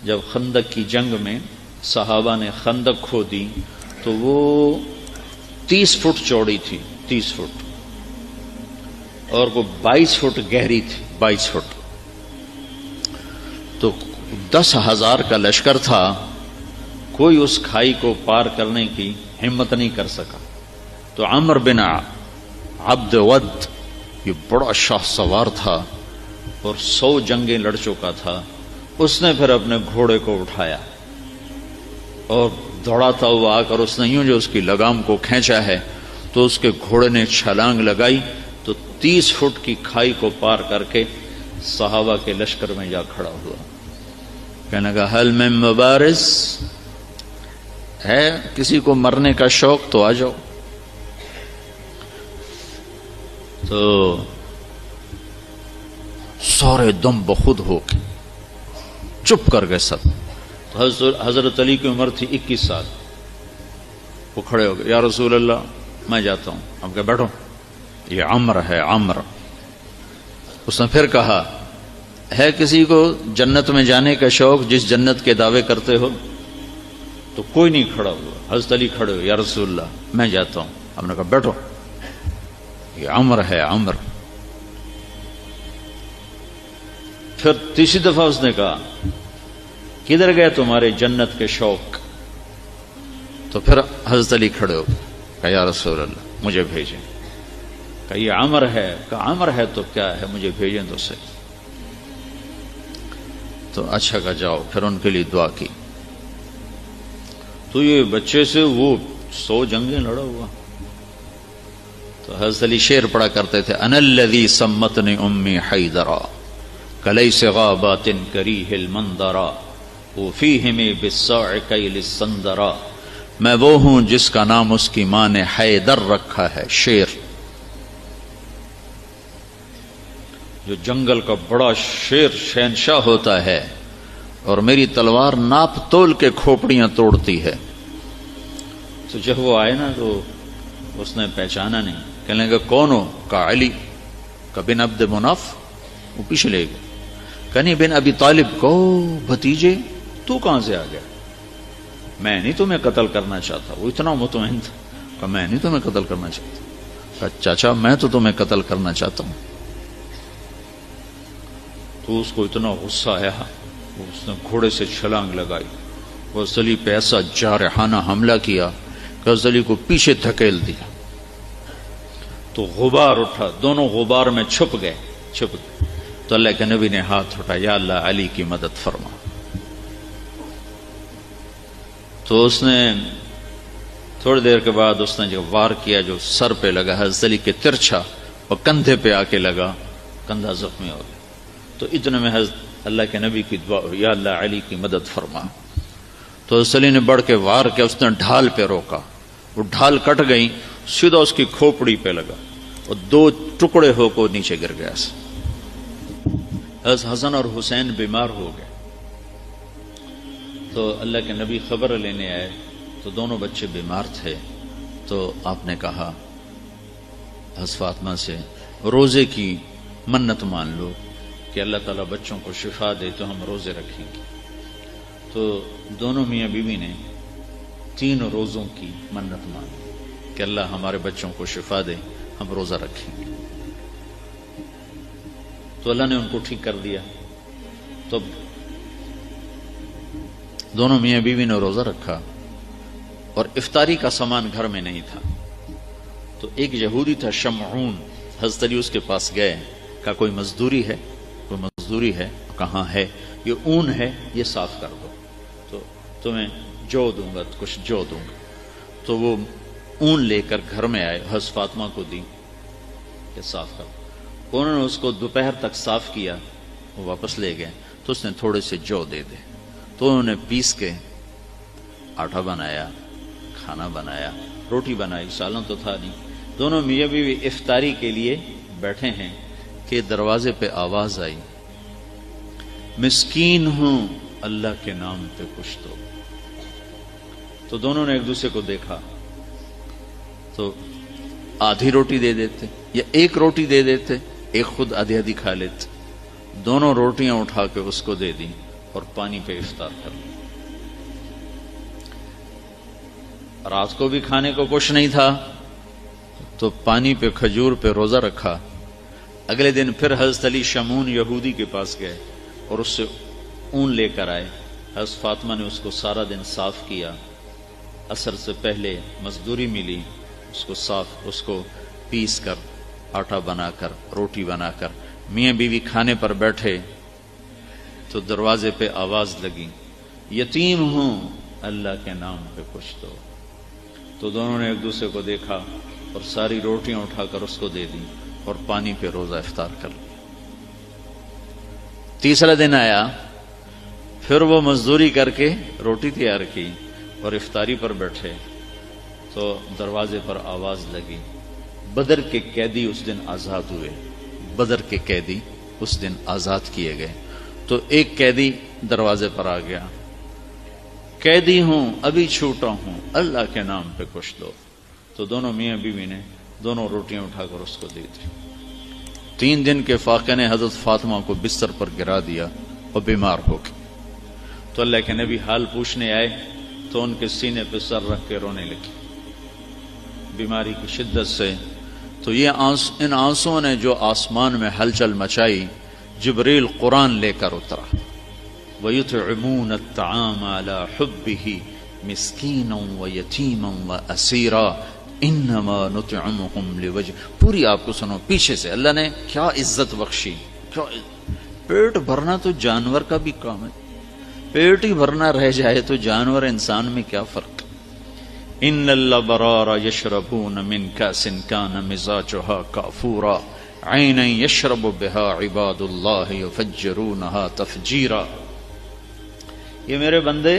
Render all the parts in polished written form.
جب خندق کی جنگ میں صحابہ نے خندق کھودی تو وہ 30 فٹ چوڑی تھی، 30 فٹ، اور وہ 22 فٹ گہری تھی، 22 فٹ. تو 10,000 کا لشکر تھا، کوئی اس کھائی کو پار کرنے کی ہمت نہیں کر سکا. تو عمر بن عبد ود، یہ بڑا شاہ سوار تھا اور 100 جنگیں لڑ چکا تھا، اس نے پھر اپنے گھوڑے کو اٹھایا اور دوڑاتا ہوا آ کر اس نے یوں جو اس کی لگام کو کھینچا ہے تو اس کے گھوڑے نے چھلانگ لگائی تو 30 فٹ کی کھائی کو پار کر کے صحابہ کے لشکر میں جا کھڑا ہوا. کہنے لگا حل میں مبارز ہے، کسی کو مرنے کا شوق تو آ جاؤ. تو سارے دم بخود ہو کے چپ کر گئے سب. تو حضرت علی کی عمر تھی 21 سال. وہ کھڑے ہو گئے، یا رسول اللہ میں جاتا ہوں. اب کہ بیٹھو، یہ عمر ہے، عمر. اس نے پھر کہا ہے کسی کو جنت میں جانے کا شوق جس جنت کے دعوے کرتے ہو؟ تو کوئی نہیں کھڑا ہوا. حضرت علی کھڑے ہو، یا رسول اللہ میں جاتا ہوں. ہم نے کہا بیٹھو، یہ عمر ہے، عمر. پھر تیسری دفعہ اس نے کہا کدھر گئے تمہارے جنت کے شوق؟ تو پھر حضرت علی کھڑے ہو، کہا یا رسول اللہ مجھے بھیجیں. کہا یہ عمر ہے. کہا عمر ہے تو کیا ہے، مجھے بھیجیں تو صحیح. تو اچھا کہا جاؤ. پھر ان کے لیے دعا کی. تو یہ بچے سے وہ 100 جنگیں لڑا ہوا. تو حضرت علی شعر پڑھا کرتے تھے، انا الذی سمتنی امی حیدرا کلیس غابات کریہ المنظرا وفیہم بالصاع کیل السندرا. میں وہ ہوں جس کا نام اس کی ماں نے حیدر رکھا ہے. شیر جو جنگل کا بڑا شیر شہنشاہ ہوتا ہے، اور میری تلوار ناپ تول کے کھوپڑیاں توڑتی ہے. تو جب وہ آئے نا تو اس نے پہچانا نہیں. کہنے لگا کون ہو؟ کہا علی. کہ بن عبد مناف. وہ پیچھے لے گئے. کنی بن ابی طالب کو بھتیجے تو کہاں سے آ گیا؟ میں نہیں تمہیں قتل کرنا چاہتا. وہ اتنا مطمئن تھا کہ میں نہیں تمہیں قتل کرنا چاہتا. کہا چاچا میں تو تمہیں قتل کرنا چاہتا ہوں. تو اس کو اتنا غصہ آیا، اس نے گھوڑے سے چھلانگ لگائی، وہ علی پہ ایسا جارحانہ حملہ کیا کہ علی کو پیچھے دھکیل دیا. تو غبار اٹھا، دونوں غبار میں چھپ گئے. تو اللہ کے نبی نے ہاتھ اٹھایا، یا اللہ علی کی مدد فرما. تو اس نے تھوڑی دیر کے بعد اس نے جو وار کیا جو سر پہ لگا حضرت علی کے ترچھا، اور کندھے پہ آ کے لگا، کندھا زخمی ہو گیا. تو اتنے میں حضرت اللہ کے نبی کی دعا ہوئی، یا اللہ علی کی مدد فرما. تو حضرت علی نے بڑھ کے وار کیا، اس نے ڈھال پہ روکا، وہ ڈھال کٹ گئی، سیدھا اس کی کھوپڑی پہ لگا اور 2 ٹکڑے ہو کو نیچے گر گیا. حسن اور حسین بیمار ہو گئے. تو اللہ کے نبی خبر لینے آئے تو دونوں بچے بیمار تھے. تو آپ نے کہا حضرت فاطمہ سے روزے کی منت مان لو کہ اللہ تعالیٰ بچوں کو شفا دے تو ہم روزے رکھیں گے. تو دونوں میاں بیوی نے 3 روزوں کی منت مانی کہ اللہ ہمارے بچوں کو شفا دے، ہم روزہ رکھیں گے. تو اللہ نے ان کو ٹھیک کر دیا. تو دونوں میاں بیوی نے روزہ رکھا اور افطاری کا سامان گھر میں نہیں تھا. تو ایک یہودی تھا شمعون، حضرت علی اس کے پاس گئے، کہا کوئی مزدوری ہے؟ کوئی مزدوری ہے؟ کہاں ہے؟ یہ اون ہے، یہ صاف کر دو تو تمہیں جو دوں گا، کچھ جو دوں گا. تو وہ اون لے کر گھر میں آئے، حضرت فاطمہ کو دی کہ صاف کر. انہوں نے اس کو دوپہر تک صاف کیا، وہ واپس لے گئے. تو اس نے تھوڑے سے جو دے دے. تو انہوں نے پیس کے آٹا بنایا، کھانا بنایا، روٹی بنائی، سالن تو تھا نہیں. دونوں میاں بیوی افطاری کے لیے بیٹھے ہیں کہ دروازے پہ آواز آئی، مسکین ہوں اللہ کے نام پہ کچھ دو. تو دونوں نے ایک دوسرے کو دیکھا تو آدھی روٹی دے دیتے یا ایک روٹی دے دیتے، ایک خود آدھی آدھی کھا لیتے. دونوں روٹیاں اٹھا کے اس کو دے دی. اور پانی پہ افطار کر لیں۔ رات کو بھی کھانے کو کچھ نہیں تھا تو پانی پہ کھجور پہ روزہ رکھا۔ اگلے دن پھر حضرت علی شمعون یہودی کے پاس گئے اور اس سے اون لے کر آئے۔ حضرت فاطمہ نے اس کو سارا دن صاف کیا، عصر سے پہلے مزدوری ملی، اس کو پیس کر آٹا بنا کر روٹی بنا کر میاں بیوی کھانے پر بیٹھے تو دروازے پہ آواز لگی، یتیم ہوں اللہ کے نام پہ کچھ دو۔ تو دونوں نے ایک دوسرے کو دیکھا اور ساری روٹیاں اٹھا کر اس کو دے دی اور پانی پہ روزہ افطار کر لیا۔ تیسرا دن آیا، پھر وہ مزدوری کر کے روٹی تیار کی اور افطاری پر بیٹھے تو دروازے پر آواز لگی۔ بدر کے قیدی اس دن آزاد ہوئے، بدر کے قیدی اس دن آزاد کیے گئے۔ تو ایک قیدی دروازے پر آ گیا، قیدی ہوں ابھی چھوٹا ہوں اللہ کے نام پہ کچھ دو۔ تو دونوں میاں بیوی نے دونوں روٹیاں اٹھا کر اس کو دی تھی۔ 3 دن کے فاقے نے حضرت فاطمہ کو بستر پر گرا دیا اور بیمار ہو گئی۔ تو اللہ کے نبی حال پوچھنے آئے تو ان کے سینے پہ سر رکھ کے رونے لگی بیماری کی شدت سے۔ تو یہ ان آنسوؤں نے جو آسمان میں ہلچل مچائی، جبریل قرآن لے کر اترا، وَيُطْعِمُونَ الطَّعَامَ عَلَى حُبِّهِ مِسْكِينًا وَيَتِيمًا وَأَسِيرًا إِنَّمَا نُطْعِمُكُمْ لِوَجْهِ۔ پوری آپ کو سنو، پیچھے سے اللہ نے کیا عزت بخشی۔ پیٹ بھرنا تو جانور کا بھی کام ہے، پیٹ ہی بھرنا رہ جائے تو جانور انسان میں کیا فرق۔ ان الابرار یشربون من کاس کان مزاجها کافورا عینا یشرب بها عباد اللہ یفجرونها تفجیرا۔ یہ میرے بندے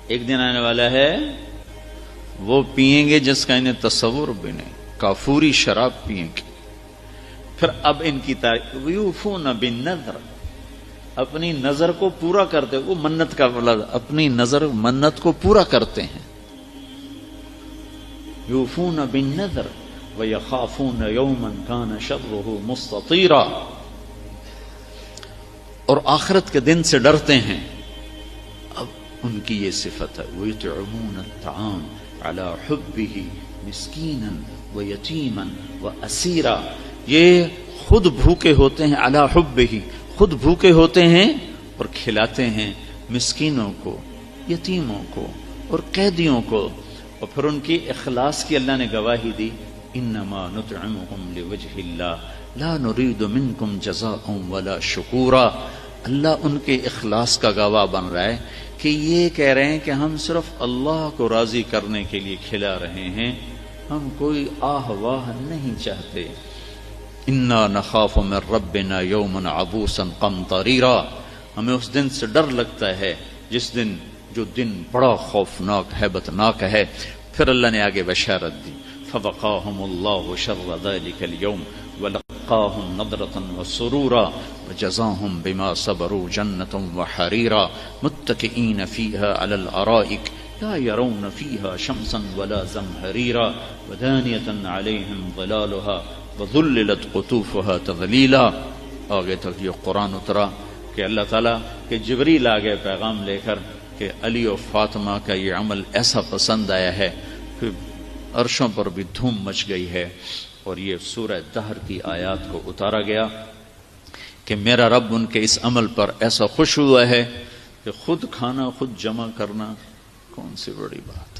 ایک دن آنے والا ہے وہ پیئیں گے جس کا انہیں تصور بھی نہیں، کافوری شراب پیئیں گے۔ پھر اب ان کی تعریف، یوفون بالنذر، اپنی نظر کو پورا کرتے، وہ منت کا لفظ، اپنی نظر منت کو پورا کرتے ہیں۔ یوفون بالنذر ویخافون یوما کان شرہ مستطیرا، اور آخرت کے دن سے ڈرتے ہیں۔ اب ان کی یہ صفت ہے، وَيُطْعِمُونَ الطَّعَامَ عَلَى حُبِّهِ مِسْكِينًا وَيَتِيمًا وَأَسِيرًا۔ یہ خود بھوکے ہوتے ہیں، عَلَى حُبِّهِ، خود بھوکے ہوتے ہیں اور کھلاتے ہیں مسکینوں کو، یتیموں کو اور قیدیوں کو۔ اور پھر ان کی اخلاص کی اللہ نے گواہی دی، انما نطعمکم لوجہ اللہ لا نرید منکم جزاء ولا شکورا۔ اللہ ان کے اخلاص کا گواہ بن رہا ہے کہ یہ کہہ رہے ہیں کہ ہم صرف اللہ کو راضی کرنے کے لیے کھلا رہے ہیں، ہم کوئی آہ واہ نہیں چاہتے۔ انا نخاف من ربنا یوما عبوسا قمطریرا، ہمیں اس دن سے ڈر لگتا ہے جس دن، جو دن بڑا خوفناک ہیبتناک ہے۔ پھر اللہ نے آگے بشارت دی، فوقاهم اللہ شر ذلك اليوم ولقاهم نضرة وسرورا وجزاهم بما صبروا جنة وحريرا متكئين فيها على الأرائك لا يرون فيها شمسا ولا زمهريرا ودانية عليهم ظلالها وذللت قطوفها تذليلا۔ آگے تک یہ قرآن اترا کہ اللہ تعالیٰ کہ جبریل آگے پیغام لے کر کہ علی و فاطمہ کا یہ عمل ایسا پسند آیا ہے کہ عرشوں پر بھی دھوم مچ گئی ہے، اور یہ سورہ دہر کی آیات کو اتارا گیا کہ میرا رب ان کے اس عمل پر ایسا خوش ہوا ہے کہ خود کھانا خود جمع کرنا کون سی بڑی بات ہے۔